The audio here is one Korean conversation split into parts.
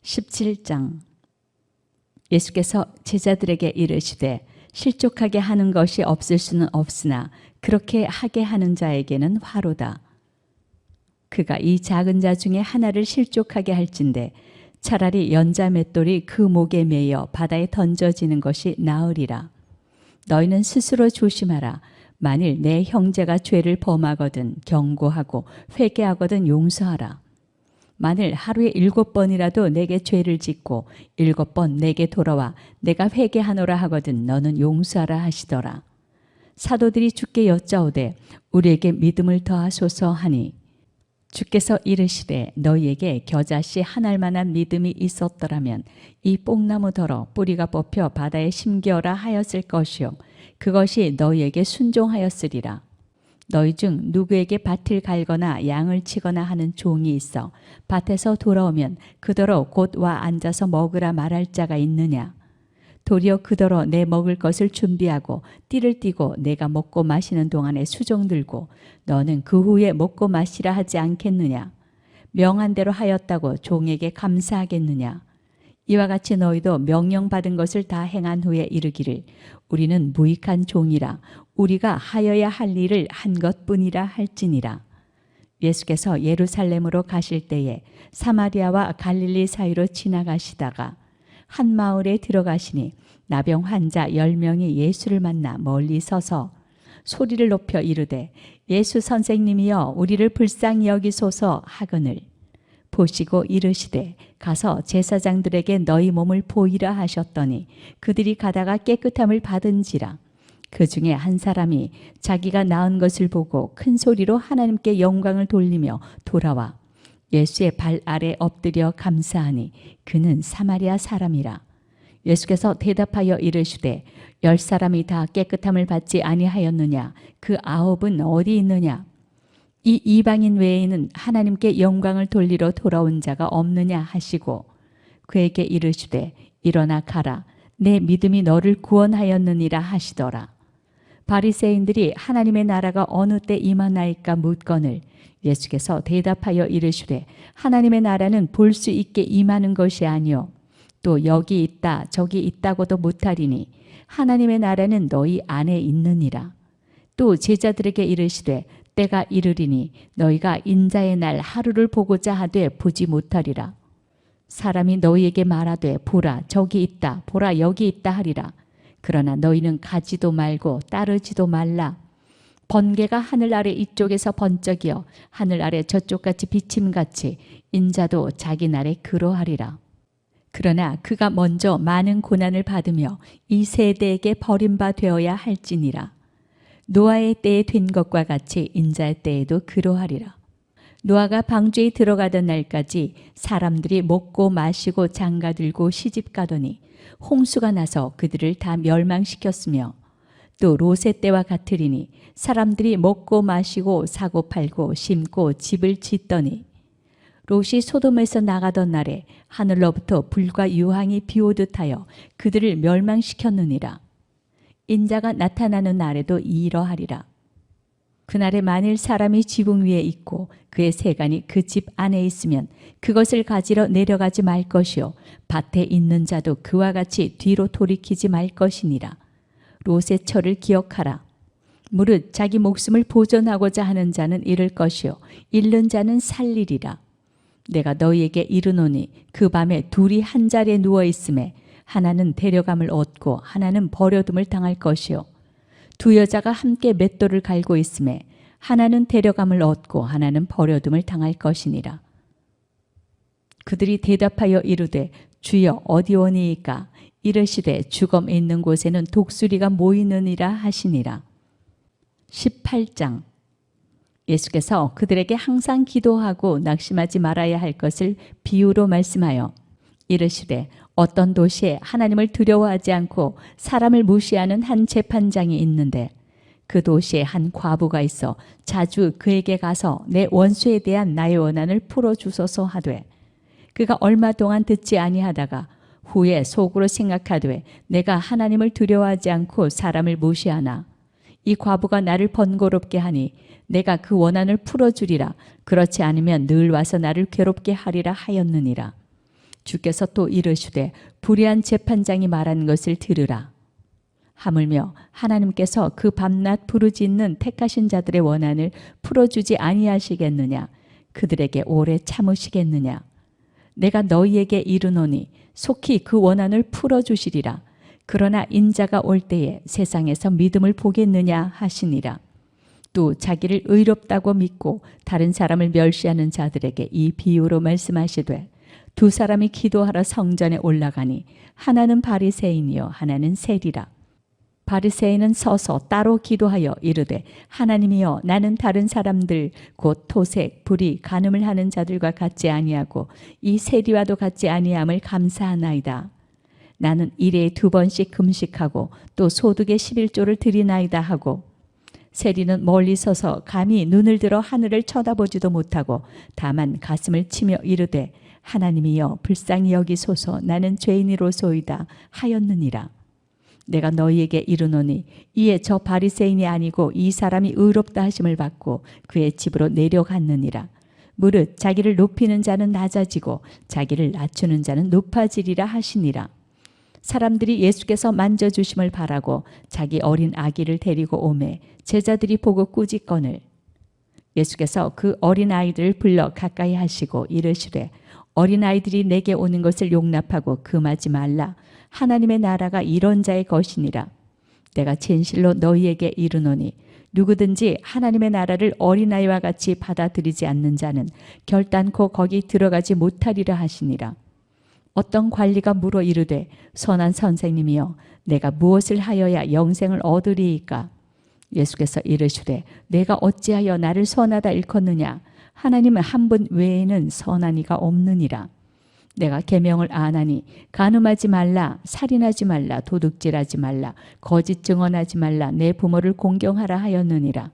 17장. 예수께서 제자들에게 이르시되 실족하게 하는 것이 없을 수는 없으나 그렇게 하게 하는 자에게는 화로다. 그가 이 작은 자 중에 하나를 실족하게 할진대 차라리 연자 맷돌이 그 목에 매여 바다에 던져지는 것이 나으리라. 너희는 스스로 조심하라. 만일 내 형제가 죄를 범하거든 경고하고 회개하거든 용서하라. 만일 하루에 7번이라도 내게 죄를 짓고 7번 내게 돌아와 내가 회개하노라 하거든 너는 용서하라 하시더라. 사도들이 주께 여짜오되 우리에게 믿음을 더하소서 하니 주께서 이르시되 너희에게 겨자씨 한 알만한 믿음이 있었더라면 이 뽕나무더러 뿌리가 뽑혀 바다에 심겨라 하였을 것이요 그것이 너희에게 순종하였으리라. 너희 중 누구에게 밭을 갈거나 양을 치거나 하는 종이 있어 밭에서 돌아오면 그더러 곧 와 앉아서 먹으라 말할 자가 있느냐. 도리어 그더러 내 먹을 것을 준비하고 띠를 띠고 내가 먹고 마시는 동안에 수종 들고 너는 그 후에 먹고 마시라 하지 않겠느냐. 명한 대로 하였다고 종에게 감사하겠느냐. 이와 같이 너희도 명령받은 것을 다 행한 후에 이르기를 우리는 무익한 종이라 우리가 하여야 할 일을 한 것뿐이라 할지니라. 예수께서 예루살렘으로 가실 때에 사마리아와 갈릴리 사이로 지나가시다가 한 마을에 들어가시니 나병 환자 10명이 예수를 만나 멀리 서서 소리를 높여 이르되 예수 선생님이여 우리를 불쌍히 여기소서 하거늘 보시고 이르시되 가서 제사장들에게 너희 몸을 보이라 하셨더니 그들이 가다가 깨끗함을 받은지라. 그 중에 한 사람이 자기가 나은 것을 보고 큰 소리로 하나님께 영광을 돌리며 돌아와 예수의 발 아래 엎드려 감사하니 그는 사마리아 사람이라. 예수께서 대답하여 이르시되 10사람이 다 깨끗함을 받지 아니하였느냐. 그 9은 어디 있느냐. 이 이방인 외에는 하나님께 영광을 돌리러 돌아온 자가 없느냐 하시고 그에게 이르시되 일어나 가라. 내 믿음이 너를 구원하였느니라 하시더라. 바리새인들이 하나님의 나라가 어느 때 임하나이까 묻거늘 예수께서 대답하여 이르시되 하나님의 나라는 볼 수 있게 임하는 것이 아니요 또 여기 있다 저기 있다고도 못하리니 하나님의 나라는 너희 안에 있느니라. 또 제자들에게 이르시되 때가 이르리니 너희가 인자의 날 하루를 보고자 하되 보지 못하리라. 사람이 너희에게 말하되 보라 저기 있다 보라 여기 있다 하리라. 그러나 너희는 가지도 말고 따르지도 말라. 번개가 하늘 아래 이쪽에서 번쩍이어 하늘 아래 저쪽같이 비침같이 인자도 자기 날에 그러하리라. 그러나 그가 먼저 많은 고난을 받으며 이 세대에게 버림바 되어야 할지니라. 노아의 때에 된 것과 같이 인자의 때에도 그러하리라. 노아가 방주에 들어가던 날까지 사람들이 먹고 마시고 장가들고 시집가더니 홍수가 나서 그들을 다 멸망시켰으며 또 롯의 때와 같으리니 사람들이 먹고 마시고 사고 팔고 심고 집을 짓더니 롯이 소돔에서 나가던 날에 하늘로부터 불과 유황이 비오듯 하여 그들을 멸망시켰느니라. 인자가 나타나는 날에도 이러하리라. 그날에 만일 사람이 지붕 위에 있고 그의 세간이 그 집 안에 있으면 그것을 가지러 내려가지 말 것이요 밭에 있는 자도 그와 같이 뒤로 돌이키지 말 것이니라. 롯의 철을 기억하라. 무릇 자기 목숨을 보존하고자 하는 자는 잃을 것이요 잃는 자는 살리리라. 내가 너희에게 이르노니 그 밤에 둘이 한 자리에 누워 있음에 하나는 데려감을 얻고 하나는 버려둠을 당할 것이요 두 여자가 함께 맷돌을 갈고 있음에 하나는 데려감을 얻고 하나는 버려둠을 당할 것이니라. 그들이 대답하여 이르되 주여 어디 오니이까. 이르시되 죽음에 있는 곳에는 독수리가 모이느니라 하시니라. 18장. 예수께서 그들에게 항상 기도하고 낙심하지 말아야 할 것을 비유로 말씀하여 이르시되 어떤 도시에 하나님을 두려워하지 않고 사람을 무시하는 한 재판장이 있는데 그 도시에 한 과부가 있어 자주 그에게 가서 내 원수에 대한 나의 원한을 풀어주소서 하되 그가 얼마 동안 듣지 아니하다가 후에 속으로 생각하되 내가 하나님을 두려워하지 않고 사람을 무시하나 이 과부가 나를 번거롭게 하니 내가 그 원한을 풀어주리라. 그렇지 않으면 늘 와서 나를 괴롭게 하리라 하였느니라. 주께서 또 이르시되 불의한 재판장이 말한 것을 들으라. 하물며 하나님께서 그 밤낮 부르짖는 택하신 자들의 원한을 풀어주지 아니하시겠느냐. 그들에게 오래 참으시겠느냐. 내가 너희에게 이르노니 속히 그 원한을 풀어주시리라. 그러나 인자가 올 때에 세상에서 믿음을 보겠느냐 하시니라. 또 자기를 의롭다고 믿고 다른 사람을 멸시하는 자들에게 이 비유로 말씀하시되 두 사람이 기도하러 성전에 올라가니 하나는 바리새인이요 하나는 세리라. 바리새인은 서서 따로 기도하여 이르되 하나님이여 나는 다른 사람들 곧 토색, 불의, 간음을 하는 자들과 같지 아니하고 이 세리와도 같지 아니함을 감사하나이다. 나는 일에 2번씩 금식하고 또 소득의 11조를 드리나이다 하고 세리는 멀리 서서 감히 눈을 들어 하늘을 쳐다보지도 못하고 다만 가슴을 치며 이르되 하나님이여 불쌍히 여기소서 나는 죄인이로소이다 하였느니라. 내가 너희에게 이르노니 이에 저 바리새인이 아니고 이 사람이 의롭다 하심을 받고 그의 집으로 내려갔느니라. 무릇 자기를 높이는 자는 낮아지고 자기를 낮추는 자는 높아지리라 하시니라. 사람들이 예수께서 만져주심을 바라고 자기 어린 아기를 데리고 오매 제자들이 보고 꾸짖거늘 예수께서 그 어린 아이들을 불러 가까이 하시고 이르시되 어린아이들이 내게 오는 것을 용납하고 금하지 말라. 하나님의 나라가 이런 자의 것이니라. 내가 진실로 너희에게 이르노니 누구든지 하나님의 나라를 어린아이와 같이 받아들이지 않는 자는 결단코 거기 들어가지 못하리라 하시니라. 어떤 관리가 물어 이르되 선한 선생님이여 내가 무엇을 하여야 영생을 얻으리이까? 예수께서 이르시되 내가 어찌하여 나를 선하다 일컫느냐? 하나님은 한 분 외에는 선한 이가 없느니라. 내가 계명을 안하니 간음하지 말라, 살인하지 말라, 도둑질하지 말라, 거짓 증언하지 말라, 내 부모를 공경하라 하였느니라.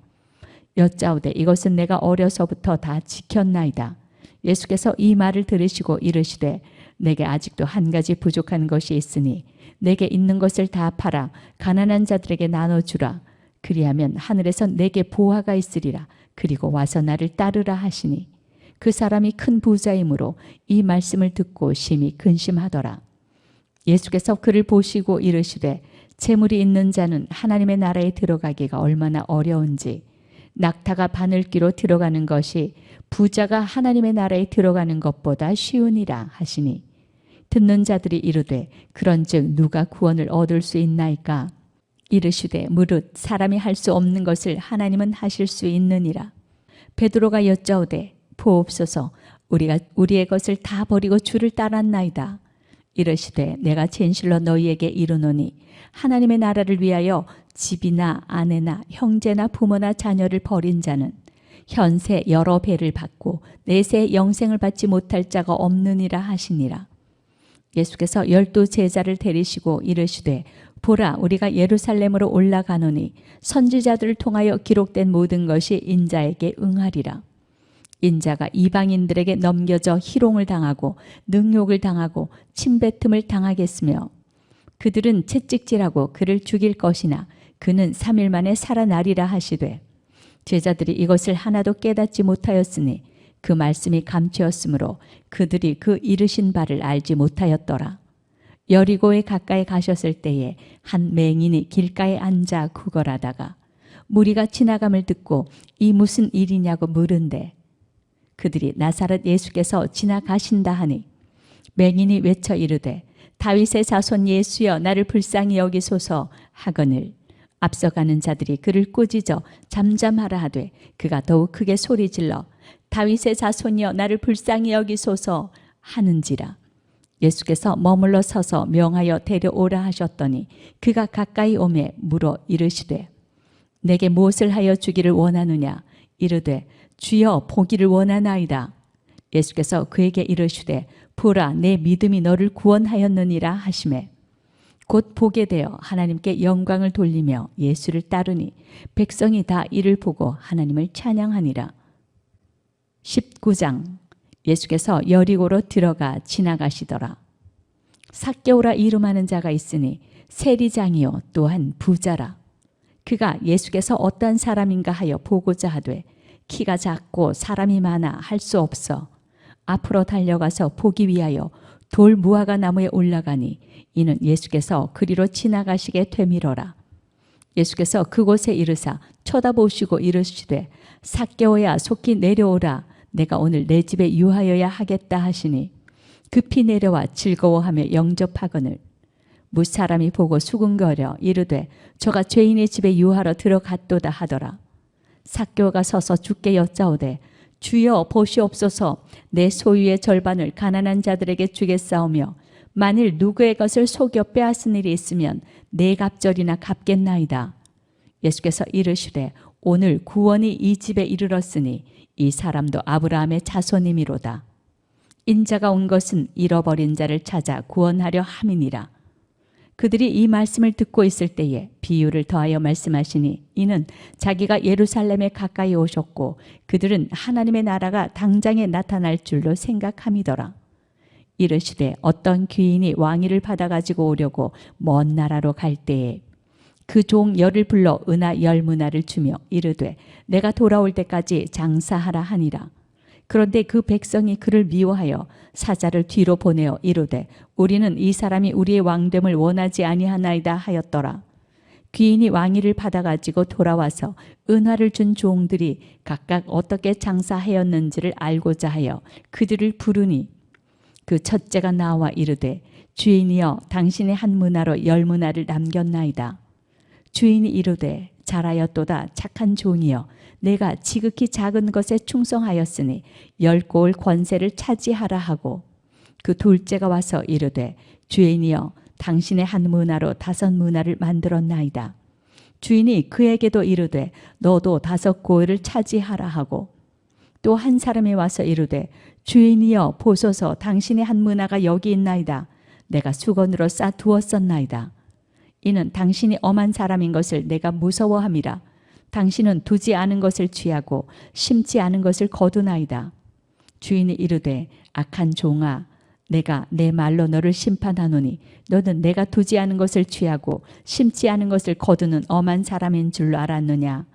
여짜오되 이것은 내가 어려서부터 다 지켰나이다. 예수께서 이 말을 들으시고 이르시되 내게 아직도 한 가지 부족한 것이 있으니 내게 있는 것을 다 팔아 가난한 자들에게 나눠주라. 그리하면 하늘에서 내게 보화가 있으리라. 그리고 와서 나를 따르라 하시니 그 사람이 큰 부자이므로 이 말씀을 듣고 심히 근심하더라. 예수께서 그를 보시고 이르시되 재물이 있는 자는 하나님의 나라에 들어가기가 얼마나 어려운지 낙타가 바늘귀로 들어가는 것이 부자가 하나님의 나라에 들어가는 것보다 쉬우니라 하시니 듣는 자들이 이르되 그런즉 누가 구원을 얻을 수 있나이까? 이르시되 무릇 사람이 할 수 없는 것을 하나님은 하실 수 있느니라. 베드로가 여짜오되 보옵소서 우리가 우리의 것을 다 버리고 주를 따랐나이다. 이르시되 내가 진실로 너희에게 이르노니 하나님의 나라를 위하여 집이나 아내나 형제나 부모나 자녀를 버린 자는 현세 여러 배를 받고 내세 영생을 받지 못할 자가 없느니라 하시니라. 예수께서 12 제자를 데리시고 이르시되 보라 우리가 예루살렘으로 올라가노니 선지자들을 통하여 기록된 모든 것이 인자에게 응하리라. 인자가 이방인들에게 넘겨져 희롱을 당하고 능욕을 당하고 침뱉음을 당하겠으며 그들은 채찍질하고 그를 죽일 것이나 그는 3일 만에 살아나리라 하시되 제자들이 이것을 하나도 깨닫지 못하였으니 그 말씀이 감추었으므로 그들이 그 이르신 바를 알지 못하였더라. 여리고에 가까이 가셨을 때에 한 맹인이 길가에 앉아 구걸하다가 무리가 지나감을 듣고 이 무슨 일이냐고 물은데 그들이 나사렛 예수께서 지나가신다 하니 맹인이 외쳐 이르되 다윗의 자손 예수여 나를 불쌍히 여기소서 하거늘 앞서가는 자들이 그를 꾸짖어 잠잠하라 하되 그가 더욱 크게 소리질러 다윗의 자손이여 나를 불쌍히 여기소서 하는지라. 예수께서 머물러 서서 명하여 데려오라 하셨더니 그가 가까이 오매 물어 이르시되 내게 무엇을 하여 주기를 원하느냐? 이르되 주여 보기를 원하나이다. 예수께서 그에게 이르시되 보라 내 믿음이 너를 구원하였느니라 하시매 곧 보게 되어 하나님께 영광을 돌리며 예수를 따르니 백성이 다 이를 보고 하나님을 찬양하니라. 19장 예수께서 여리고로 들어가 지나가시더라. 삭개오라 이름하는 자가 있으니 세리장이요 또한 부자라. 그가 예수께서 어떠한 사람인가 하여 보고자 하되 키가 작고 사람이 많아 할 수 없어 앞으로 달려가서 보기 위하여 돌 무화과 나무에 올라가니 이는 예수께서 그리로 지나가시게 되밀어라. 예수께서 그곳에 이르사 쳐다보시고 이르시되 삭개오야 속히 내려오라. 내가 오늘 내 집에 유하여야 하겠다 하시니 급히 내려와 즐거워하며 영접하거늘 무사람이 보고 수군거려 이르되 저가 죄인의 집에 유하러 들어갔도다 하더라. 삭개오가 서서 주께 여짜오되 주여 보시옵소서 내 소유의 절반을 가난한 자들에게 주겠사오며 만일 누구의 것을 속여 빼앗은 일이 있으면 네 갑절이나 갚겠나이다. 예수께서 이르시되 오늘 구원이 이 집에 이르렀으니 이 사람도 아브라함의 자손이미로다. 인자가 온 것은 잃어버린 자를 찾아 구원하려 함이니라. 그들이 이 말씀을 듣고 있을 때에 비유를 더하여 말씀하시니 이는 자기가 예루살렘에 가까이 오셨고 그들은 하나님의 나라가 당장에 나타날 줄로 생각함이더라. 이르시되 어떤 귀인이 왕위를 받아가지고 오려고 먼 나라로 갈 때에 그 종 열을 불러 은하 10문화를 주며 이르되 내가 돌아올 때까지 장사하라 하니라. 그런데 그 백성이 그를 미워하여 사자를 뒤로 보내어 이르되 우리는 이 사람이 우리의 왕됨을 원하지 아니하나이다 하였더라. 귀인이 왕위를 받아가지고 돌아와서 은화를 준 종들이 각각 어떻게 장사하였는지를 알고자 하여 그들을 부르니 그 첫째가 나와 이르되 주인이여 당신의 한 문화로 10문화를 남겼나이다. 주인이 이르되 잘하였도다 착한 종이여 내가 지극히 작은 것에 충성하였으니 10고을 권세를 차지하라 하고 그 둘째가 와서 이르되 주인이여 당신의 한 문화로 5문화를 만들었나이다. 주인이 그에게도 이르되 너도 5고을을 차지하라 하고 또 한 사람이 와서 이르되 주인이여 보소서 당신의 한 문화가 여기 있나이다. 내가 수건으로 싸두었었나이다. 이는 당신이 엄한 사람인 것을 내가 무서워함이라. 당신은 두지 않은 것을 취하고 심지 않은 것을 거두나이다. 주인이 이르되 악한 종아 내가 내 말로 너를 심판하노니 너는 내가 두지 않은 것을 취하고 심지 않은 것을 거두는 엄한 사람인 줄로 알았느냐.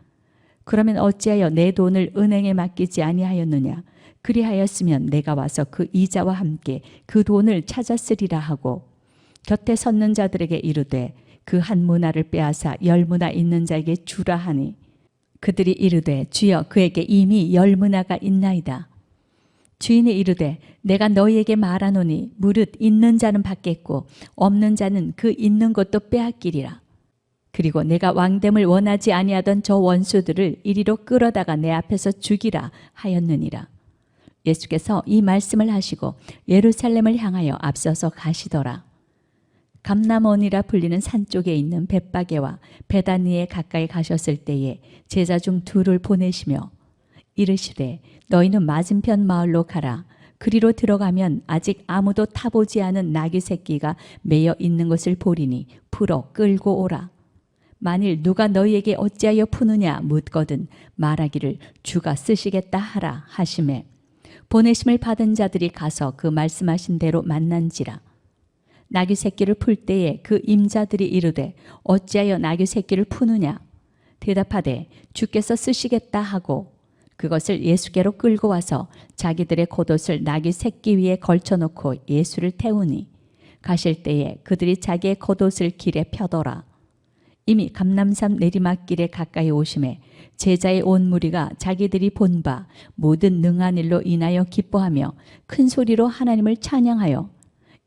그러면 어찌하여 내 돈을 은행에 맡기지 아니하였느냐. 그리하였으면 내가 와서 그 이자와 함께 그 돈을 찾았으리라 하고 곁에 섰는 자들에게 이르되 그 한 문화를 빼앗아 10문화 있는 자에게 주라 하니 그들이 이르되 주여 그에게 이미 10문화가 있나이다. 주인이 이르되 내가 너희에게 말하노니 무릇 있는 자는 받겠고 없는 자는 그 있는 것도 빼앗기리라. 그리고 내가 왕됨을 원하지 아니하던 저 원수들을 이리로 끌어다가 내 앞에서 죽이라 하였느니라. 예수께서 이 말씀을 하시고 예루살렘을 향하여 앞서서 가시더라. 감람원이라 불리는 산 쪽에 있는 벳바게와 베다니에 가까이 가셨을 때에 제자 중 둘을 보내시며 이르시되 너희는 맞은편 마을로 가라. 그리로 들어가면 아직 아무도 타보지 않은 나귀 새끼가 매여 있는 것을 보리니 풀어 끌고 오라. 만일 누가 너희에게 어찌하여 푸느냐 묻거든 말하기를 주가 쓰시겠다 하라 하시매 보내심을 받은 자들이 가서 그 말씀하신 대로 만난지라. 나귀 새끼를 풀 때에 그 임자들이 이르되 어찌하여 나귀 새끼를 푸느냐 대답하되 주께서 쓰시겠다 하고 그것을 예수께로 끌고 와서 자기들의 겉옷을 나귀 새끼 위에 걸쳐놓고 예수를 태우니 가실 때에 그들이 자기의 겉옷을 길에 펴더라. 이미 감람산 내리막길에 가까이 오심에 제자의 온 무리가 자기들이 본 바 모든 능한 일로 인하여 기뻐하며 큰 소리로 하나님을 찬양하여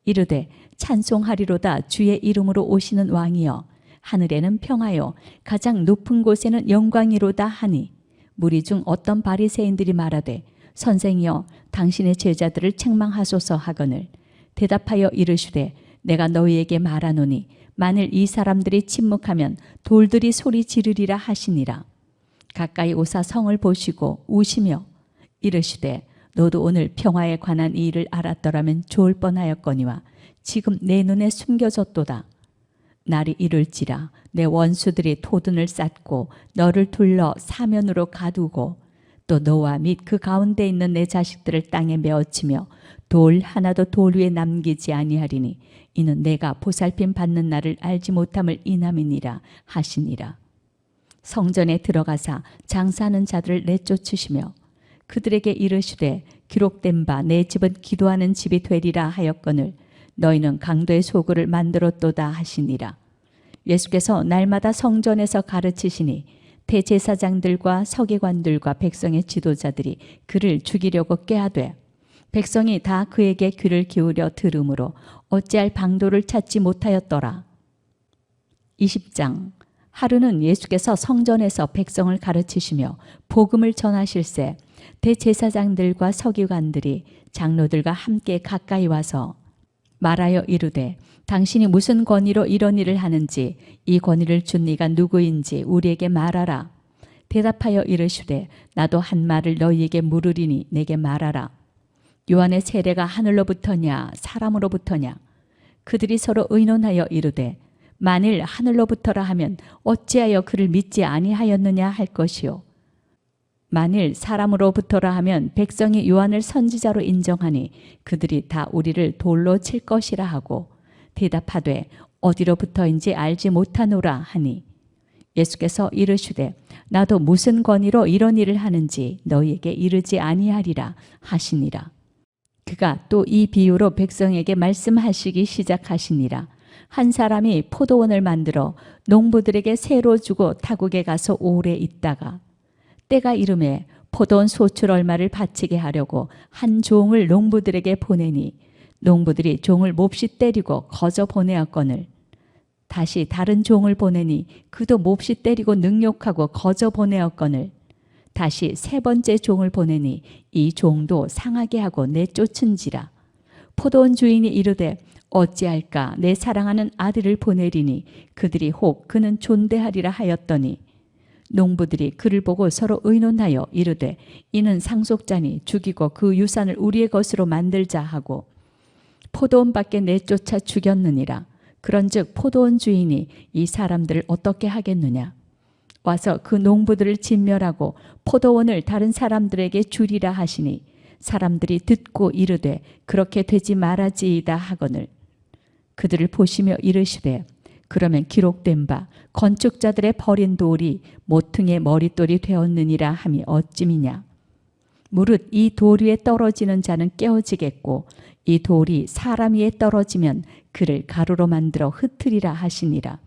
이르되 찬송하리로다 주의 이름으로 오시는 왕이여 하늘에는 평하여 가장 높은 곳에는 영광이로다 하니 무리 중 어떤 바리새인들이 말하되 선생이여 당신의 제자들을 책망하소서 하거늘 대답하여 이르시되 내가 너희에게 말하노니 만일 이 사람들이 침묵하면 돌들이 소리 지르리라 하시니라. 가까이 오사 성을 보시고 우시며 이르시되 너도 오늘 평화에 관한 이 일을 알았더라면 좋을 뻔하였거니와 지금 내 눈에 숨겨졌도다. 날이 이를지라 내 원수들이 토둔을 쌓고 너를 둘러 사면으로 가두고 또 너와 및 그 가운데 있는 내 자식들을 땅에 메어치며 돌 하나도 돌 위에 남기지 아니하리니 이는 내가 보살핌 받는 날을 알지 못함을 인함이니라 하시니라. 성전에 들어가사 장사하는 자들을 내쫓으시며 그들에게 이르시되 기록된 바 내 집은 기도하는 집이 되리라 하였거늘 너희는 강도의 소굴을 만들었도다 하시니라. 예수께서 날마다 성전에서 가르치시니 대제사장들과 서기관들과 백성의 지도자들이 그를 죽이려고 꾀하되 백성이 다 그에게 귀를 기울여 들으므로 어찌할 방도를 찾지 못하였더라. 20장. 하루는 예수께서 성전에서 백성을 가르치시며 복음을 전하실새 대제사장들과 서기관들이 장로들과 함께 가까이 와서 말하여 이르되 당신이 무슨 권위로 이런 일을 하는지 이 권위를 준 이가 누구인지 우리에게 말하라. 대답하여 이르시되 나도 한 말을 너희에게 물으리니 내게 말하라. 요한의 세례가 하늘로부터냐 사람으로부터냐? 그들이 서로 의논하여 이르되 만일 하늘로부터라 하면 어찌하여 그를 믿지 아니하였느냐 할 것이요. 만일 사람으로부터라 하면 백성이 요한을 선지자로 인정하니 그들이 다 우리를 돌로 칠 것이라 하고 대답하되 어디로부터인지 알지 못하노라 하니 예수께서 이르시되 나도 무슨 권위로 이런 일을 하는지 너희에게 이르지 아니하리라 하시니라. 그가 또 이 비유로 백성에게 말씀하시기 시작하시니라. 한 사람이 포도원을 만들어 농부들에게 새로 주고 타국에 가서 오래 있다가 때가 이름에 포도원 소출 얼마를 바치게 하려고 한 종을 농부들에게 보내니 농부들이 종을 몹시 때리고 거저 보내었거늘 다시 다른 종을 보내니 그도 몹시 때리고 능욕하고 거저 보내었거늘 다시 세 번째 종을 보내니 이 종도 상하게 하고 내쫓은지라. 포도원 주인이 이르되 어찌할까 내 사랑하는 아들을 보내리니 그들이 혹 그는 존대하리라 하였더니 농부들이 그를 보고 서로 의논하여 이르되 이는 상속자니 죽이고 그 유산을 우리의 것으로 만들자 하고 포도원 밖에 내쫓아 죽였느니라. 그런즉 포도원 주인이 이 사람들을 어떻게 하겠느냐? 와서 그 농부들을 진멸하고 포도원을 다른 사람들에게 주리라 하시니 사람들이 듣고 이르되 그렇게 되지 말아지이다 하거늘 그들을 보시며 이르시되 그러면 기록된 바 건축자들의 버린 돌이 모퉁이의 머릿돌이 되었느니라 함이 어찌미냐. 무릇 이 돌 위에 떨어지는 자는 깨어지겠고 이 돌이 사람 위에 떨어지면 그를 가루로 만들어 흩으리라 하시니라.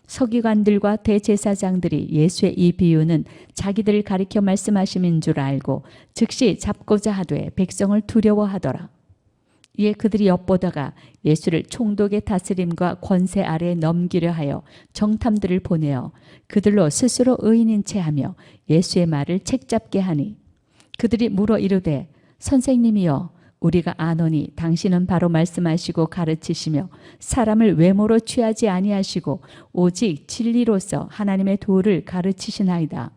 서기관들과 대제사장들이 예수의 이 비유는 자기들을 가리켜 말씀하심인 줄 알고 즉시 잡고자 하되 백성을 두려워하더라. 이에 그들이 엿보다가 예수를 총독의 다스림과 권세 아래에 넘기려 하여 정탐들을 보내어 그들로 스스로 의인인 채 하며 예수의 말을 책잡게 하니 그들이 물어 이르되 선생님이여 우리가 아노니 당신은 바로 말씀하시고 가르치시며 사람을 외모로 취하지 아니하시고 오직 진리로서 하나님의 도를 가르치시나이다.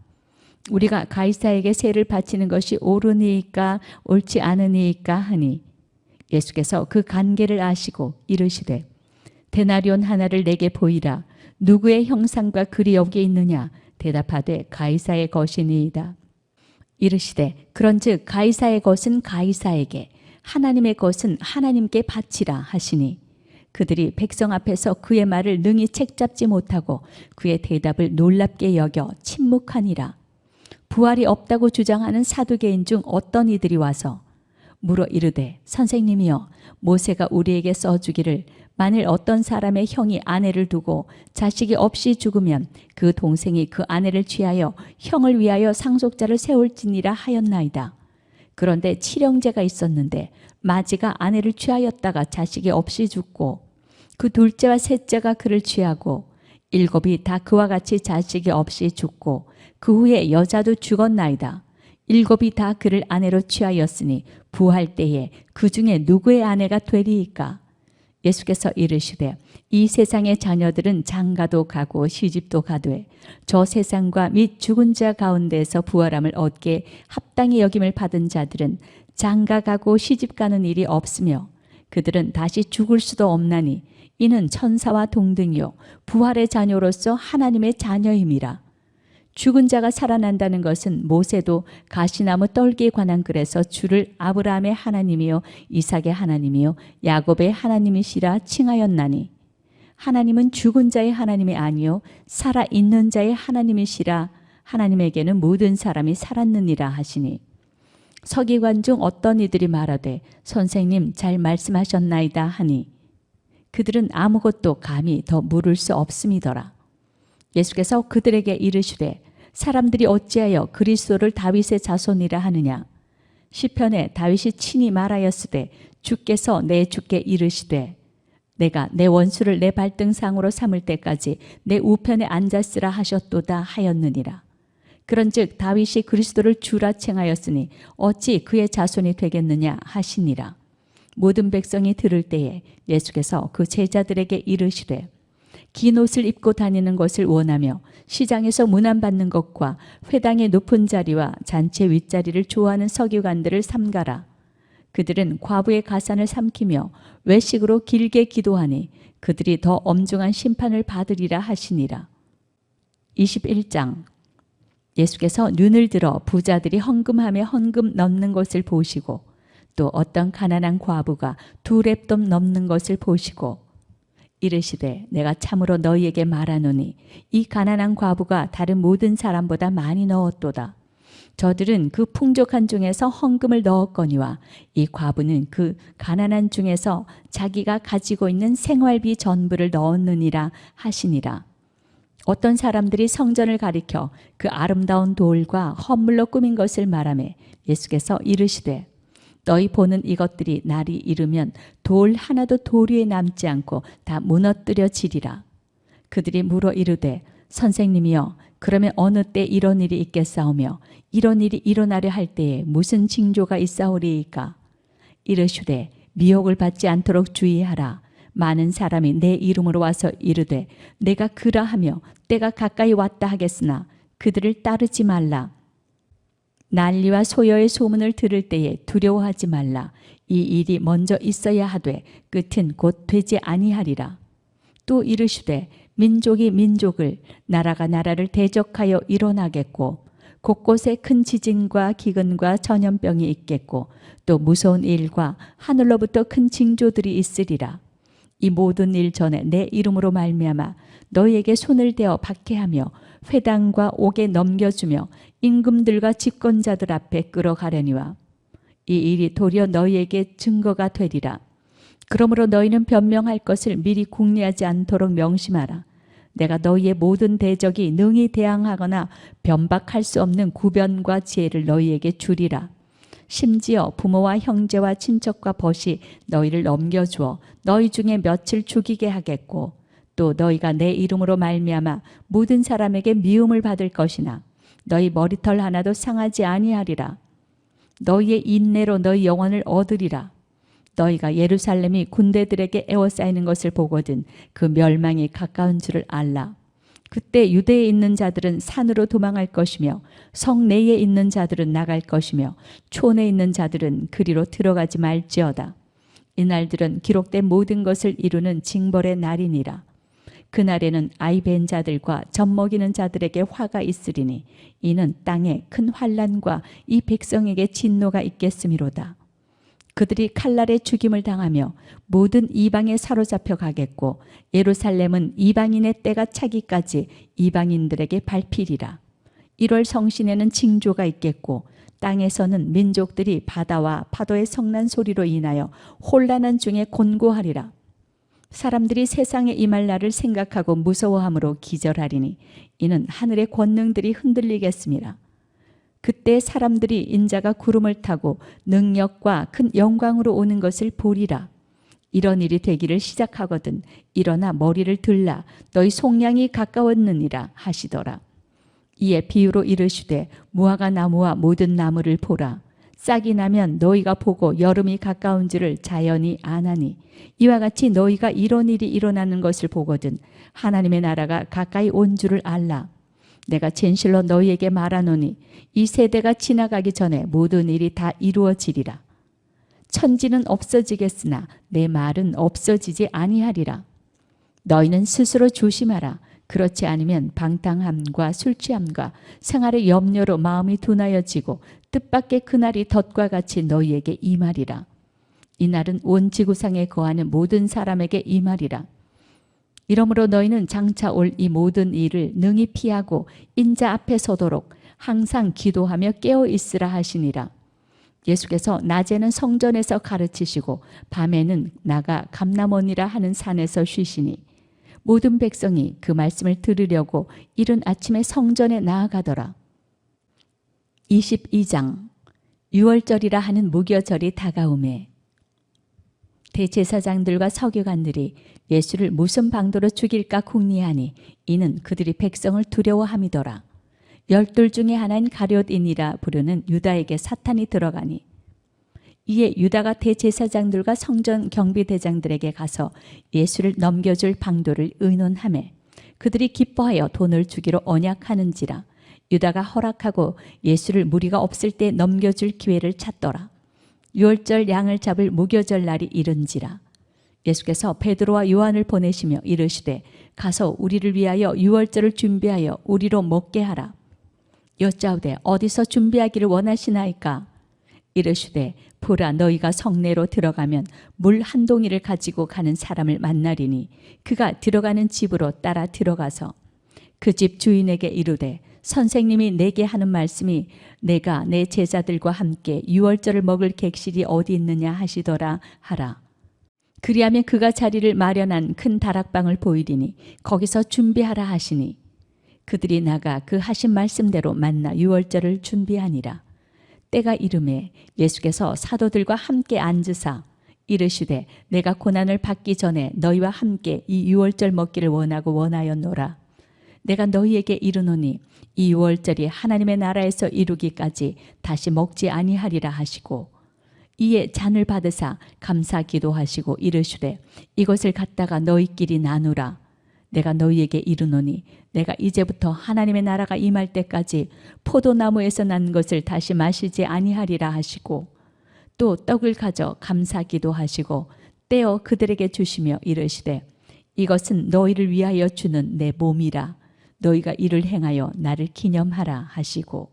우리가 가이사에게 세를 바치는 것이 옳으니까 옳지 않으니까 하니 예수께서 그 관계를 아시고 이르시되 데나리온 하나를 내게 보이라. 누구의 형상과 글이 여기 있느냐? 대답하되 가이사의 것이니이다. 이르시되 그런즉 가이사의 것은 가이사에게 하나님의 것은 하나님께 바치라 하시니 그들이 백성 앞에서 그의 말을 능히 책잡지 못하고 그의 대답을 놀랍게 여겨 침묵하니라. 부활이 없다고 주장하는 사두개인 중 어떤 이들이 와서 물어 이르되 선생님이여 모세가 우리에게 써주기를 만일 어떤 사람의 형이 아내를 두고 자식이 없이 죽으면 그 동생이 그 아내를 취하여 형을 위하여 상속자를 세울지니라 하였나이다. 그런데 칠형제가 있었는데 마지가 아내를 취하였다가 자식이 없이 죽고 그 둘째와 셋째가 그를 취하고 일곱이 다 그와 같이 자식이 없이 죽고 그 후에 여자도 죽었나이다. 일곱이 다 그를 아내로 취하였으니 부활 때에 그 중에 누구의 아내가 되리이까? 예수께서 이르시되 이 세상의 자녀들은 장가도 가고 시집도 가되 저 세상과 및 죽은 자 가운데서 부활함을 얻게 합당히 여김을 받은 자들은 장가 가고 시집 가는 일이 없으며 그들은 다시 죽을 수도 없나니 이는 천사와 동등이요 부활의 자녀로서 하나님의 자녀임이라. 죽은 자가 살아난다는 것은 모세도 가시나무 떨기에 관한 글에서 주를 아브라함의 하나님이요 이삭의 하나님이요 야곱의 하나님이시라 칭하였나니 하나님은 죽은 자의 하나님이 아니요 살아있는 자의 하나님이시라. 하나님에게는 모든 사람이 살았느니라 하시니 서기관 중 어떤 이들이 말하되 선생님 잘 말씀하셨나이다 하니 그들은 아무것도 감히 더 물을 수 없음이더라. 예수께서 그들에게 이르시되 사람들이 어찌하여 그리스도를 다윗의 자손이라 하느냐. 시편에 다윗이 친히 말하였으되 주께서 내 주께 이르시되 내가 내 원수를 내 발등상으로 삼을 때까지 내 우편에 앉았으라 하셨도다 하였느니라. 그런즉 다윗이 그리스도를 주라 칭하였으니 어찌 그의 자손이 되겠느냐 하시니라. 모든 백성이 들을 때에 예수께서 그 제자들에게 이르시되 긴 옷을 입고 다니는 것을 원하며 시장에서 문안받는 것과 회당의 높은 자리와 잔치 윗자리를 좋아하는 서기관들을 삼가라. 그들은 과부의 가산을 삼키며 외식으로 길게 기도하니 그들이 더 엄중한 심판을 받으리라 하시니라. 21장. 예수께서 눈을 들어 부자들이 헌금함에 헌금 넣는 것을 보시고 또 어떤 가난한 과부가 2렙돈 넘는 것을 보시고 이르시되 내가 참으로 너희에게 말하노니 이 가난한 과부가 다른 모든 사람보다 많이 넣었도다. 저들은 그 풍족한 중에서 헌금을 넣었거니와 이 과부는 그 가난한 중에서 자기가 가지고 있는 생활비 전부를 넣었느니라 하시니라. 어떤 사람들이 성전을 가리켜 그 아름다운 돌과 헌물로 꾸민 것을 말하매 예수께서 이르시되 너희 보는 이것들이 날이 이르면 돌 하나도 돌 위에 남지 않고 다 무너뜨려지리라. 그들이 물어 이르되 선생님이여 그러면 어느 때 이런 일이 있겠사오며 이런 일이 일어나려 할 때에 무슨 징조가 있사오리이까. 이르시되 미혹을 받지 않도록 주의하라. 많은 사람이 내 이름으로 와서 이르되 내가 그라하며 때가 가까이 왔다 하겠으나 그들을 따르지 말라. 난리와 소여의 소문을 들을 때에 두려워하지 말라. 이 일이 먼저 있어야 하되 끝은 곧 되지 아니하리라. 또 이르시되 민족이 민족을 나라가 나라를 대적하여 일어나겠고 곳곳에 큰 지진과 기근과 전염병이 있겠고 또 무서운 일과 하늘로부터 큰 징조들이 있으리라. 이 모든 일 전에 내 이름으로 말미암아 너희에게 손을 대어 박해하며 회당과 옥에 넘겨주며 임금들과 집권자들 앞에 끌어가려니와 이 일이 도리어 너희에게 증거가 되리라. 그러므로 너희는 변명할 것을 미리 궁리하지 않도록 명심하라. 내가 너희의 모든 대적이 능히 대항하거나 변박할 수 없는 구변과 지혜를 너희에게 주리라. 심지어 부모와 형제와 친척과 벗이 너희를 넘겨주어 너희 중에 며칠 죽이게 하겠고 또 너희가 내 이름으로 말미암아 모든 사람에게 미움을 받을 것이나 너희 머리털 하나도 상하지 아니하리라. 너희의 인내로 너희 영혼을 얻으리라. 너희가 예루살렘이 군대들에게 에워싸이는 것을 보거든 그 멸망이 가까운 줄을 알라. 그때 유대에 있는 자들은 산으로 도망할 것이며 성 내에 있는 자들은 나갈 것이며 촌에 있는 자들은 그리로 들어가지 말지어다. 이날들은 기록된 모든 것을 이루는 징벌의 날이니라. 그날에는 아이 벤 자들과 젖 먹이는 자들에게 화가 있으리니 이는 땅에 큰 환난과 이 백성에게 진노가 있겠음이로다. 그들이 칼날에 죽임을 당하며 모든 이방에 사로잡혀 가겠고 예루살렘은 이방인의 때가 차기까지 이방인들에게 밟히리라. 1월 성신에는 징조가 있겠고 땅에서는 민족들이 바다와 파도의 성난 소리로 인하여 혼란한 중에 곤고하리라. 사람들이 세상에 임할 날을 생각하고 무서워함으로 기절하리니 이는 하늘의 권능들이 흔들리겠습니다. 그때 사람들이 인자가 구름을 타고 능력과 큰 영광으로 오는 것을 보리라. 이런 일이 되기를 시작하거든 일어나 머리를 들라 너희 속량이 가까웠느니라 하시더라. 이에 비유로 이르시되 무화과 나무와 모든 나무를 보라. 싹이 나면 너희가 보고 여름이 가까운 줄을 자연히 아나니 이와 같이 너희가 이런 일이 일어나는 것을 보거든 하나님의 나라가 가까이 온 줄을 알라. 내가 진실로 너희에게 말하노니 이 세대가 지나가기 전에 모든 일이 다 이루어지리라. 천지는 없어지겠으나 내 말은 없어지지 아니하리라. 너희는 스스로 조심하라. 그렇지 않으면 방탕함과 술취함과 생활의 염려로 마음이 둔하여지고 뜻밖의 그날이 덫과 같이 너희에게 임하리라. 이날은 온 지구상에 거하는 모든 사람에게 임하리라. 이러므로 너희는 장차 올 이 모든 일을 능히 피하고 인자 앞에 서도록 항상 기도하며 깨어 있으라 하시니라. 예수께서 낮에는 성전에서 가르치시고 밤에는 나가 감람원이라 하는 산에서 쉬시니 모든 백성이 그 말씀을 들으려고 이른 아침에 성전에 나아가더라. 22장 유월절이라 하는 무교절이 다가오매 대제사장들과 서기관들이 예수를 무슨 방도로 죽일까 궁리하니 이는 그들이 백성을 두려워함이더라. 12 중에 하나인 가룟인이라 부르는 유다에게 사탄이 들어가니 이에 유다가 대제사장들과 성전 경비대장들에게 가서 예수를 넘겨줄 방도를 의논하매 그들이 기뻐하여 돈을 주기로 언약하는지라. 유다가 허락하고 예수를 무리가 없을 때 넘겨줄 기회를 찾더라. 유월절 양을 잡을 무교절 날이 이른지라. 예수께서 베드로와 요한을 보내시며 이르시되 가서 우리를 위하여 유월절을 준비하여 우리로 먹게 하라. 여짜오되 어디서 준비하기를 원하시나이까? 이르시되 보라 너희가 성내로 들어가면 물 한 동이를 가지고 가는 사람을 만나리니 그가 들어가는 집으로 따라 들어가서 그 집 주인에게 이르되 선생님이 내게 하는 말씀이 내가 내 제자들과 함께 유월절을 먹을 객실이 어디 있느냐 하시더라 하라. 그리하면 그가 자리를 마련한 큰 다락방을 보이리니 거기서 준비하라 하시니 그들이 나가 그 하신 말씀대로 만나 유월절을 준비하니라. 때가 이르매 예수께서 사도들과 함께 앉으사 이르시되 내가 고난을 받기 전에 너희와 함께 이 유월절 먹기를 원하였노라. 내가 너희에게 이르노니 이 유월절이 하나님의 나라에서 이루기까지 다시 먹지 아니하리라 하시고 이에 잔을 받으사 감사 기도하시고 이르시되 이것을 갖다가 너희끼리 나누라. 내가 너희에게 이르노니 내가 이제부터 하나님의 나라가 임할 때까지 포도나무에서 난 것을 다시 마시지 아니하리라 하시고 또 떡을 가져 감사 기도하시고 떼어 그들에게 주시며 이르시되 이것은 너희를 위하여 주는 내 몸이라. 너희가 이를 행하여 나를 기념하라 하시고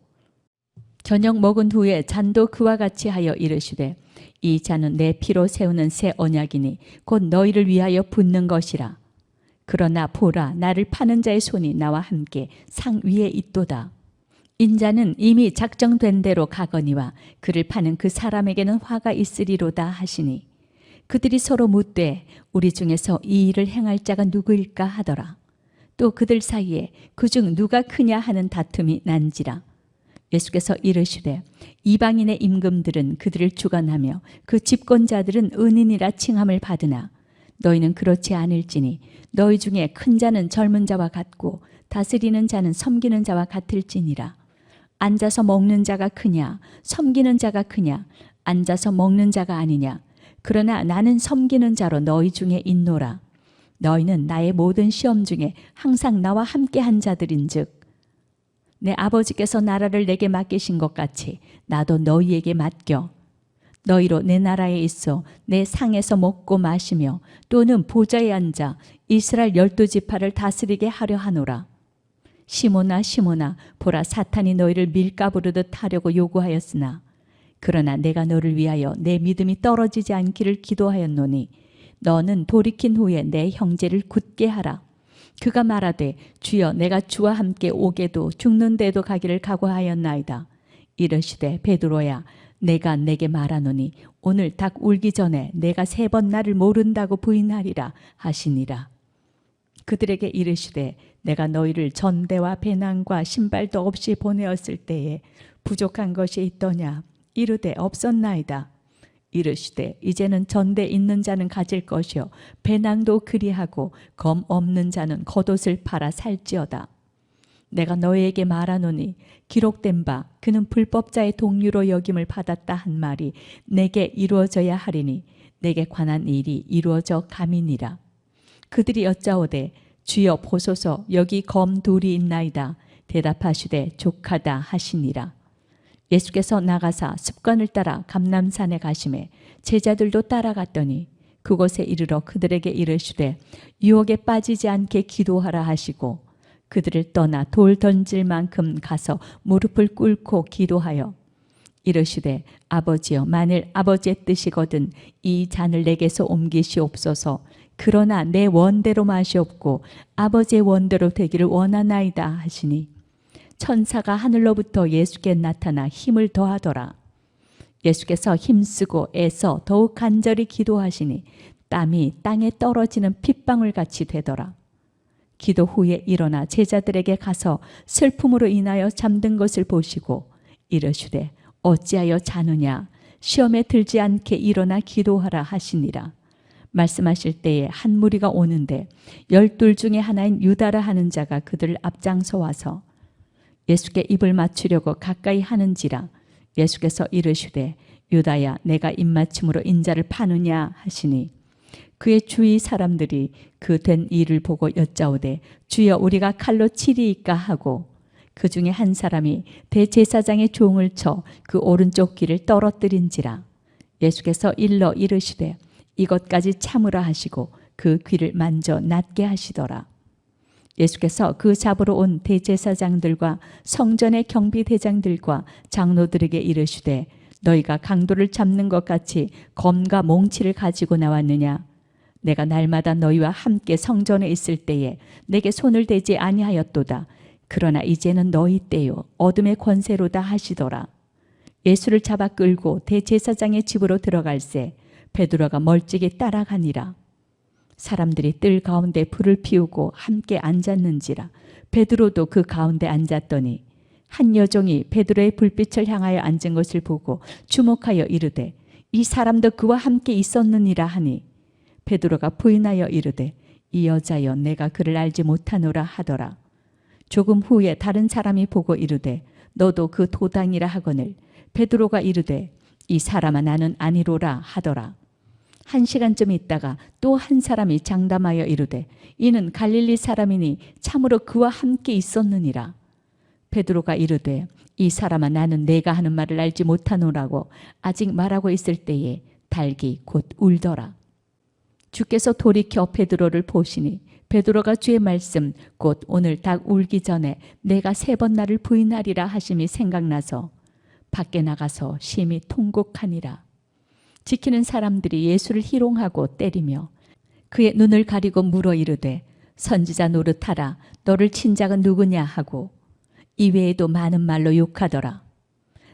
저녁 먹은 후에 잔도 그와 같이 하여 이르시되 이 잔은 내 피로 세우는 새 언약이니 곧 너희를 위하여 붓는 것이라. 그러나 보라 나를 파는 자의 손이 나와 함께 상 위에 있도다. 인자는 이미 작정된 대로 가거니와 그를 파는 그 사람에게는 화가 있으리로다 하시니 그들이 서로 묻되 우리 중에서 이 일을 행할 자가 누구일까 하더라. 또 그들 사이에 그중 누가 크냐 하는 다툼이 난지라. 예수께서 이르시되 이방인의 임금들은 그들을 주관하며 그 집권자들은 은인이라 칭함을 받으나 너희는 그렇지 않을지니 너희 중에 큰 자는 젊은 자와 같고 다스리는 자는 섬기는 자와 같을지니라. 앉아서 먹는 자가 크냐 섬기는 자가 크냐 앉아서 먹는 자가 아니냐. 그러나 나는 섬기는 자로 너희 중에 있노라. 너희는 나의 모든 시험 중에 항상 나와 함께 한 자들인즉 내 아버지께서 나라를 내게 맡기신 것 같이 나도 너희에게 맡겨 너희로 내 나라에 있어 내 상에서 먹고 마시며 또는 보좌에 앉아 이스라엘 12지파를 다스리게 하려 하노라. 시몬아 시몬아 보라 사탄이 너희를 밀가부르듯 하려고 요구하였으나 그러나 내가 너를 위하여 내 믿음이 떨어지지 않기를 기도하였노니 너는 돌이킨 후에 내 형제를 굳게 하라. 그가 말하되 주여 내가 주와 함께 오게도 죽는 데도 가기를 각오하였나이다. 이르시되 베드로야 내가 내게 말하노니 오늘 닭 울기 전에 내가 3번 나를 모른다고 부인하리라 하시니라. 그들에게 이르시되 내가 너희를 전대와 배낭과 신발도 없이 보내었을 때에 부족한 것이 있더냐. 이르되 없었나이다. 이르시되 이제는 전대 있는 자는 가질 것이요 배낭도 그리하고 검 없는 자는 겉옷을 팔아 살지어다. 내가 너희에게 말하노니 기록된 바 그는 불법자의 동류로 여김을 받았다 한 말이 내게 이루어져야 하리니 내게 관한 일이 이루어져 감이니라. 그들이 여짜오되 주여 보소서 여기 검 둘이 있나이다. 대답하시되 족하다 하시니라. 예수께서 나가사 습관을 따라 감람산에 가시매 제자들도 따라갔더니 그곳에 이르러 그들에게 이르시되 유혹에 빠지지 않게 기도하라 하시고 그들을 떠나 돌 던질 만큼 가서 무릎을 꿇고 기도하여 이르시되 아버지여 만일 아버지의 뜻이거든 이 잔을 내게서 옮기시옵소서. 그러나 내 원대로 마시옵고 아버지의 원대로 되기를 원하나이다 하시니 천사가 하늘로부터 예수께 나타나 힘을 더하더라. 예수께서 힘쓰고 애써 더욱 간절히 기도하시니 땀이 땅에 떨어지는 핏방울 같이 되더라. 기도 후에 일어나 제자들에게 가서 슬픔으로 인하여 잠든 것을 보시고 이르시되 어찌하여 자느냐 시험에 들지 않게 일어나 기도하라 하시니라. 말씀하실 때에 한 무리가 오는데 12 중에 하나인 유다라 하는 자가 그들을 앞장서 와서 예수께 입을 맞추려고 가까이 하는지라. 예수께서 이르시되 유다야 내가 입맞춤으로 인자를 파느냐 하시니 그의 주위 사람들이 그 된 일을 보고 여짜오되 주여 우리가 칼로 치리이까 하고 그 중에 한 사람이 대제사장의 종을 쳐 그 오른쪽 귀를 떨어뜨린지라. 예수께서 일러 이르시되 이것까지 참으라 하시고 그 귀를 만져 낫게 하시더라. 예수께서 그 잡으러 온 대제사장들과 성전의 경비대장들과 장로들에게 이르시되 너희가 강도를 잡는 것 같이 검과 몽치를 가지고 나왔느냐? 내가 날마다 너희와 함께 성전에 있을 때에 내게 손을 대지 아니하였도다. 그러나 이제는 너희 때요 어둠의 권세로다 하시더라. 예수를 잡아 끌고 대제사장의 집으로 들어갈새 베드로가 멀찍이 따라가니라. 사람들이 뜰 가운데 불을 피우고 함께 앉았는지라. 베드로도 그 가운데 앉았더니 한 여종이 베드로의 불빛을 향하여 앉은 것을 보고 주목하여 이르되 이 사람도 그와 함께 있었느니라 하니 베드로가 부인하여 이르되 이 여자여 내가 그를 알지 못하노라 하더라. 조금 후에 다른 사람이 보고 이르되 너도 그 도당이라 하거늘 베드로가 이르되 이 사람아 나는 아니로라 하더라. 1시간쯤 있다가 또 한 사람이 장담하여 이르되 이는 갈릴리 사람이니 참으로 그와 함께 있었느니라. 베드로가 이르되 이 사람아 나는 내가 하는 말을 알지 못하노라고 아직 말하고 있을 때에 닭이 곧 울더라. 주께서 돌이켜 베드로를 보시니 베드로가 주의 말씀 곧 오늘 닭 울기 전에 내가 3번 나를 부인하리라 하심이 생각나서 밖에 나가서 심히 통곡하니라. 지키는 사람들이 예수를 희롱하고 때리며 그의 눈을 가리고 물어 이르되 선지자 노릇하라 너를 친 자가 누구냐 하고 이외에도 많은 말로 욕하더라.